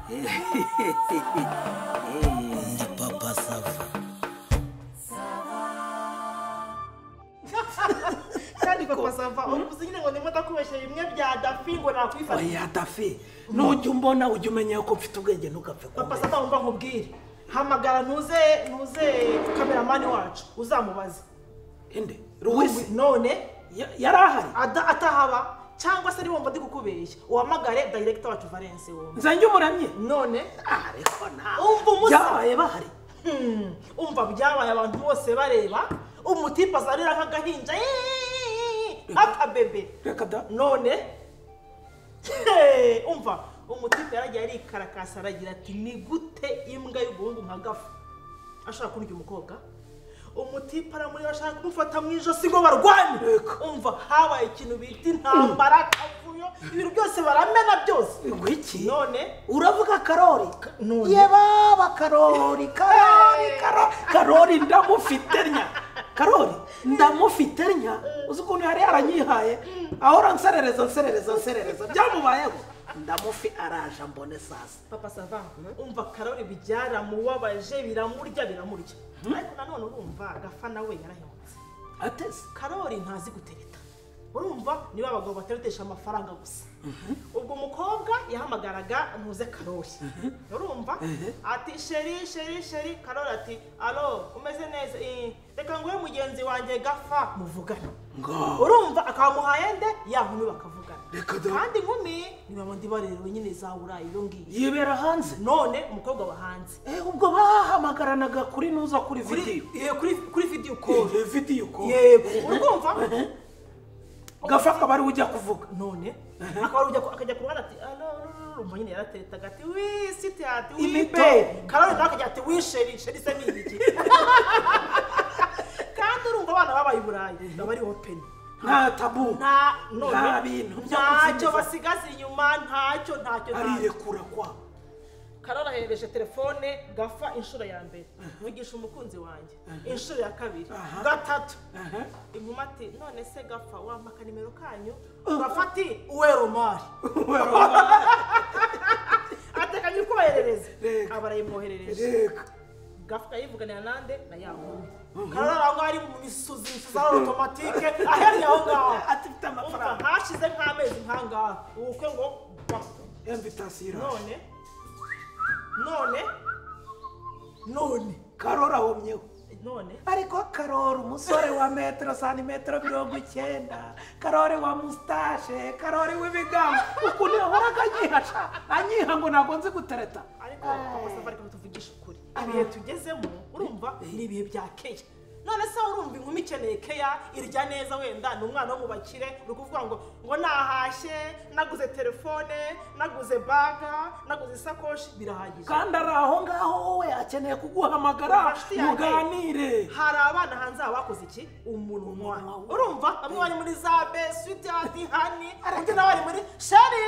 Ndi papa Sava. Kandi papa Sava uvuze nyine ngo ndimo ndakubeshya bimwe bya Dafi ngo nakwifata. Oya Dafi nujya umbona ujya umenya ko mfite ubwenge ntugapfe papa Sava umva nkubwire hamagara ntuze kameramani wacu uzamubaze ende Ruwisi none yarahari atahaba cyangwa se niwumva ndi kukubeshya uhamagare director wacu Valence wo nzanjye umuramye none ariko na umva umusa yabaye bahari umva byabaye abantu bose bareba umutipa azarira nk'agahinja akabebe reka da none umva umutipa yaragiye arikarakasa aragira ati ni gute imbwa y'ubuhungu nka gafu ashaka kurya umukobwa umutipa aramuri bashaka kumufata mu ijosi ngo barwane umva habaye ikintu bita intambara kavuyo ibintu byose baramena byose ngwiki none uravuga Karori ye baba Karori ndamufiternya Karori ndamufiternya uzi ukuntu yari yaranyihaye ahora nserereza byamubayeho ndamufi araje mbone sasa papa Sava umva Karori bijyara muwabaje biramurya ariko nanone urumva gafa nawe yarahemutse atese Karori ntazi gutereta urumva niba abagabo bateretesha amafaranga gusa ubwo umukobwa yahamagaraga ntuze Karori urumva ati sheri Karori ati alo umeze neza reka ngo mugenzi wanjye gafa muvugana urumva akamuhaye nde yankumi bakavugana kandi nkumi niba ndi barerewe nyine za Burayi ngiye yibera hanze none umukobwa wa hanze ubwo bahamagaranaga kuri nuza kuri video call yego urumva gafaka bari ujya kuvuga none akajya kurwana ati urumva nyine yaratetaga ati wi siti ati wi Karori nakajya ati wi sheri se ni iki kandi urumva abana babaye Burayi bari open nta tabu nta bintu ntacyo basigaze inyuma ntacyo arirekura kwa Karori ahereje telefone gafa inshuro ya mbere vugisha umukunzi wanjye inshuro ya kabiri gatatu inkuma ati none se gafa wampaka nimero kanyu gafa ati uwe Romari atekanye kubaherereza abarayimwoherereje gafa yivuganira nande na yankumi Karori aho ari mu misuzi za automatique ahari aho ngaho ati mfite amafaranga hashize nk'amezi nkangaha ubukwe ngo invitation none Karori ahomyeho none ariko Karori umusore wa metero santimetero 90 Karori wa mustache Karori w'ibigango ukuntu yahoraga anyiha ngo ntabwo nzi gutereta ariko papa Sava ariko tuvugisha ukuri ibihe tugezemo urumva ni ibihe bya keya none se urumva inkumi ikeneye keya irya neza wenda ni umwana wo mu bakire uri kuvuga ngo nahashye naguze telefone naguze baga naguze isakoshi birahagije kandi ari aho ngaho wowe akeneye kuguhamagara muganire hari abana hanze bakoze iki umunwa urumva bamwe bari muri za beswiti ati hani undi nawe ari muri sheri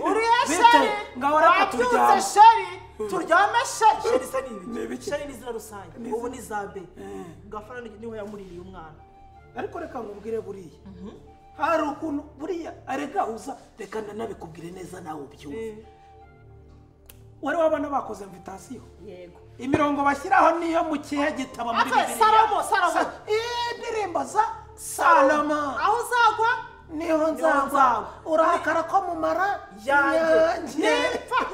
uriye sheri ngaho sheri turyame sheri se nibi sheri ni izina rusange ubu ni za be gafana niho yamuririye umwana ariko reka ngubwire buriya hari ukuntu buriya arega uza reka ndanabikubwire neza nawe ubyumve wari wabana bakoze invitation yego imirongo bashyiraho niyo mu kihe gitaba muri Bibiliya Salomo indirimbo za Salomo aho uzagwa niho nzagwa urakara ko mumara yanjye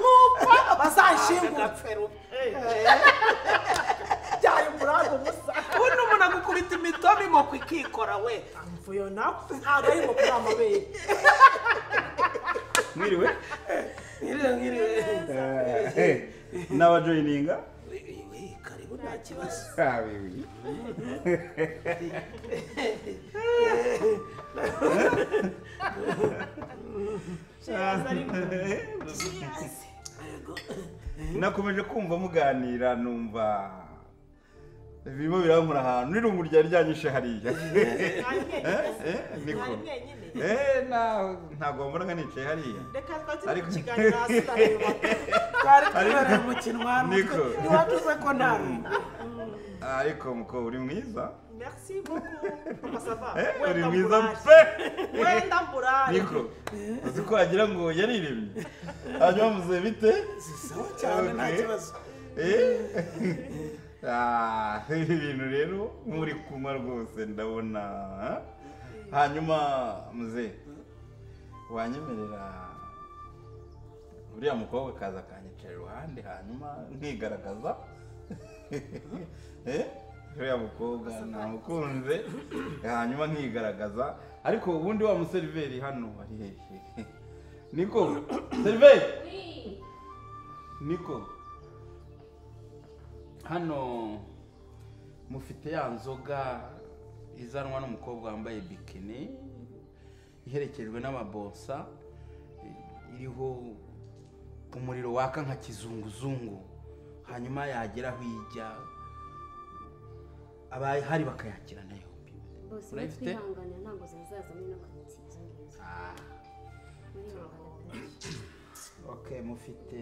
nupfa bazanshingura byaye umurago musa uno umuntu agukubita imitobe mo kwikikora we mvuyo nawe ntabwo ari mu kurama amabere mwiriwe n'abajoyininga karibu nta kibazo nakomeje kumva muganira numva birimo birankura ahantu n'irungu ryari ryanyishe hariya niko ntabwo mbona nicaye hariya reka twatse ikiganiro hasi ndareba twari mu kinwa niko ntiwatuze ko nta ariko muko uri mwiza merci beaucoup papa sava uri mwiza pe wenda mburare niko uzi ko wagira ngo yariremye hanyuma muze bite sawa cyane nta kibazo ibi bintu rero muri kunywa rwose ndabona hanyuma muze wanyemerera uriya mukobwa akaza akanyicara iruhande hanyuma nkigaragaza uriya mukobwa namukunze hanyuma nkigaragaza ariko ubundi wa museriveri hano ari hehe niko seriveri niko hano mufite ya nzoga izanwa n'umukobwa wambaye bikini iherekejwe n'amabonsa iriho umuriro waka nka kizunguzungu hanyuma yagera aho ijya abahari bakayakira nayo bose twihangane ntabwo zazaza muri n'akanitsi izo ngizo okay mufite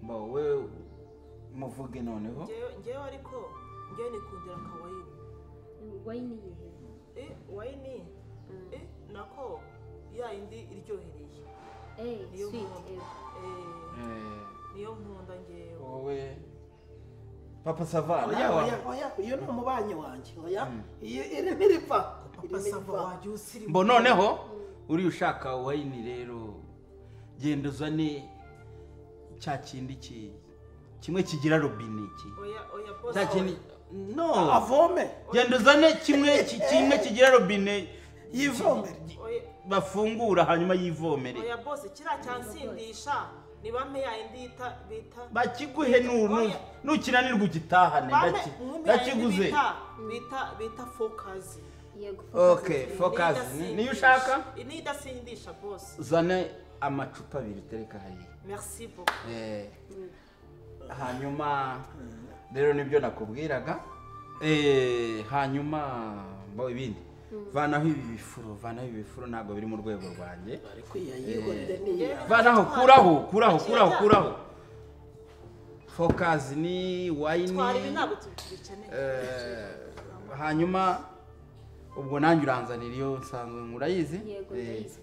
bawe muvuge noneho ngewe ariko ngewe nikundira ka wayini yihe wayini nako ya indi iryohereye niyo nkunda ngewe wowe papa sava oya iyo ni umubanyi wanjye oya iri ntiripfa papa sava wajya usirimu mbo noneho uri ushaka wayini rero genda uzane cya kindi kimwe kigira robine iki oya boss cya kindi no avome genda uzane kimwe kigira robine yivomere bafungura hanyuma yivomere oya boss kira cyansindisha niba mpe ya indi bita bakiguhe nukinanirwa ugitahane ndakiguze bita focus okay focus niyo ushaka ni idasindisha boss zane amacupa abiri tereka hariya merci beaucoup hanyuma rero nibyo nakubwiraga hanyuma mbo ibindi vanaho ibi bifuro ntabwo biri mu rwego rwanjye ariko yayigorere ni vanaho kuraho focus ni wine twari ntabwo tubikeneye hanyuma ubwo nanjye uranzanira iyo nsanzwe murayizi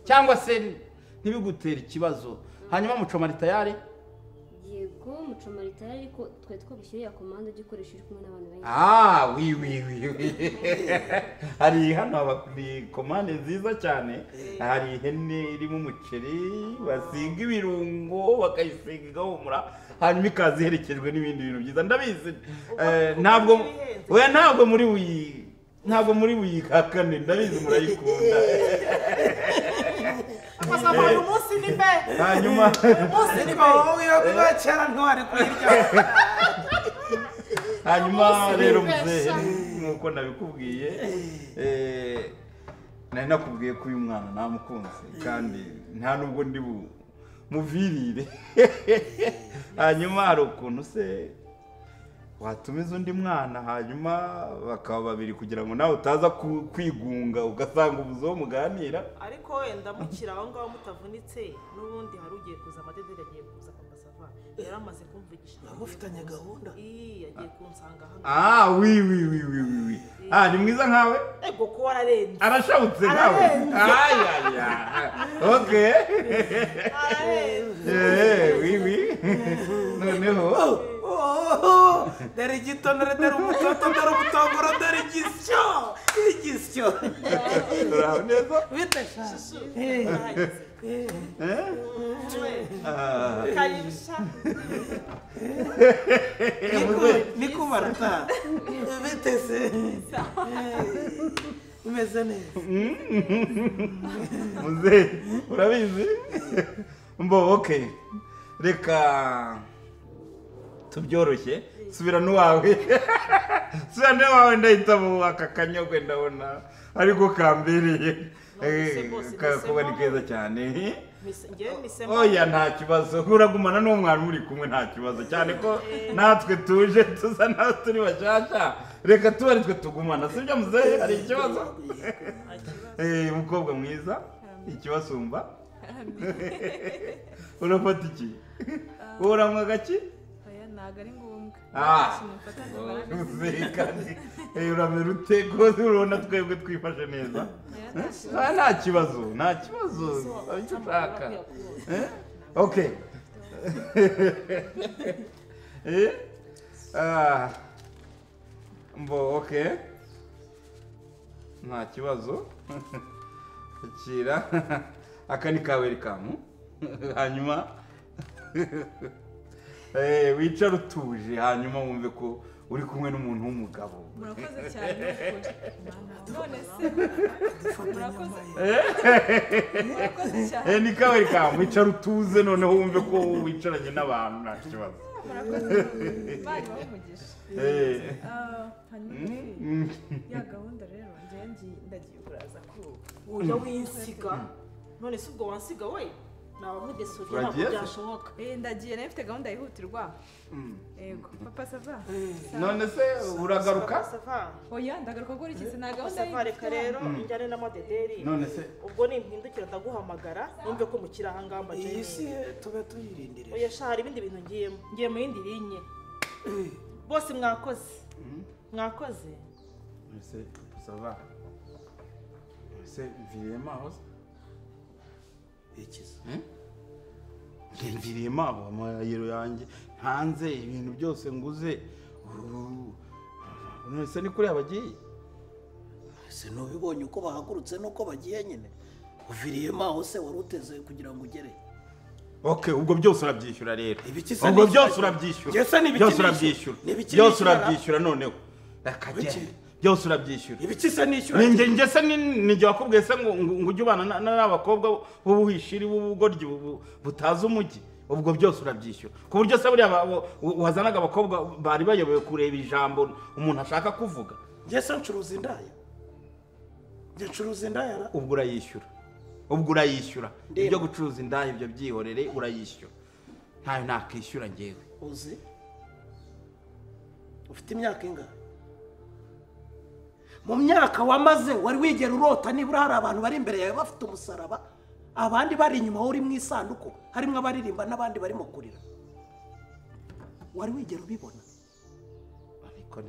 cyangwa se ntibigutere ikibazo hanyuma mucomari tayari yego mucomari tayari ariko twe twabishyiriye komande gikoresheje kumwe n'abantu benshi hari hano abakuri komande nziza cyane hari ihene irimo umuceri basiga ibirungo bakayisiga igahumura hanyuma ikaza iherekejwe n'ibindi bintu byiza ndabizi ntabwo muri buyikakane ndabizi murayikunda Masaba uyu munsi ni mbe hanyuma munsi ni wowe yobibacera ntwari kwirya hanyuma rero muzehe nkuko nabikubwiye nari nakubwiye ko uyu mwana namukunze kandi nta nubwo ndi muvirire hanyuma hari ukuntu se watumiza undi mwana hanyuma bakaba babiri kugira ngo nawe utaza kwigunga ugasanga ubuzo muganira ariko wenda mukira aho ngaho mutavunitse n'ubundi hari ugiye kuza amadederi agiye kuza papa sava yaramaze kumvugisha mufitanye gahunda yagiye kunsanga hano wi ni mwiza nkawe ego ko wararenze arashobotse nkawe okay wi noneho dore igitonore dore umutoto dore umutongoro dore igisyo uraho neza bitesha kayisha niko baruta bitese umeze neza muzehe urabizi mbo okay reka tubyoroshye subira n'uwawe ndahita mu aka kanyogwe ndabona ariko kambereye kuba ni keza cyane oya nta kibazo uragumana n'uwo mwana muri kumwe nta kibazo cyane ko natwe tuje tuza nawe turi bashyashya reka tuba ari twe tugumana sibyo muzehe hari ikibazo umukobwa mwiza ikibasumba urafata iki uranywa gaki ntabwo ari ngombwa ngombwa uzekane uramera ute rwose urabona twebwe twifashe neza nta kibazo icyo ushaka okay okay nta kibazo akira aka ni ka welcome hanyuma wicara utuje hanyuma wumve ko uri kumwe n'umuntu w'umugabo. Murakoze cyane none se murakoze cyane ni ka welcome wicara utuze noneho wumve ko wicaranye n'abantu nta kibazo. Murakoze bari bamugisha hanyuma ya gahunda rero ndagiye kuraza ku uya winsiga none se ubwo wansiga we naba mudesuriye ntabwo byashoboka ndagiye nayo mfite gahunda yihutirwa yego papa sava none se uragaruka oya ndagaruka gukora iki se na gahunda yihutirwa reka rero njyane na modederi none se ubwo nimpindukira ndaguhamagara numve ko mukira aha ngamba je iyi si tube tuyirindire oya sha hari ibindi bintu ngiye mu yindi linye bose mwakoze ese sava ese virema hose ikiza virema amayero yanjye hanze ibintu byose nguze ese ni kuri abagiye ese ntubibonye uko bahagurutse nuko bagiye nyine uviriyemo aho se wari uteze kugira ngo ugere okay ubwo byose urabyishyura rero ibikisa ubwo byose urabyishyura byose urabyishyura noneho byose urabyishyura ibikisa nishyura njye se nijye wakubwiye se ngo ujye ubana n'abakobwa b'ubuhishiri b'ubugoryi butazi umujyi ubwo byose urabyishyura ku buryo se buriya wazanaga abakobwa bari bayoboye kureba ijambo umuntu ashaka kuvuga njye se ncuruza indaya ubwo urayishyura ibyo gucuruza indaya ibyo byihorere urayishyura ntayo nakishyura ngewe uzi ufite imyaka ingana mu myaka wamaze wari wigera urota nibura hari abantu bari imbere yawe bafite umusaraba abandi bari inyuma wowe uri mu isanduku harimo abaririmba n'abandi barimo kurira wari wigera ubibona ariko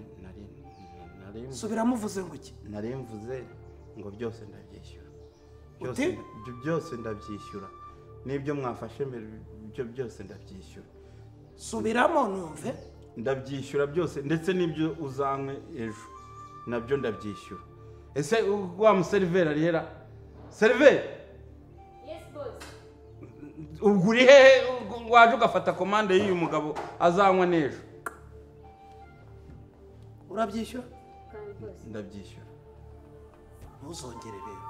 subiramo uvuze ngo iki nari mvuze ngo byose ndabyishyura byose ndabyishyura n'ibyo mwafashe mbere ibyo byose ndabyishyura subiramo numve ndabyishyura byose ndetse n'ibyo uzanywe ejo nabyo ndabyishyura ese wa museriveri arihera seriveri yes boss ubwo uri hehe waje ugafata komande y'uyu mugabo azanywa n'ejo urabyishyura ndabyishyura ntuzongere rero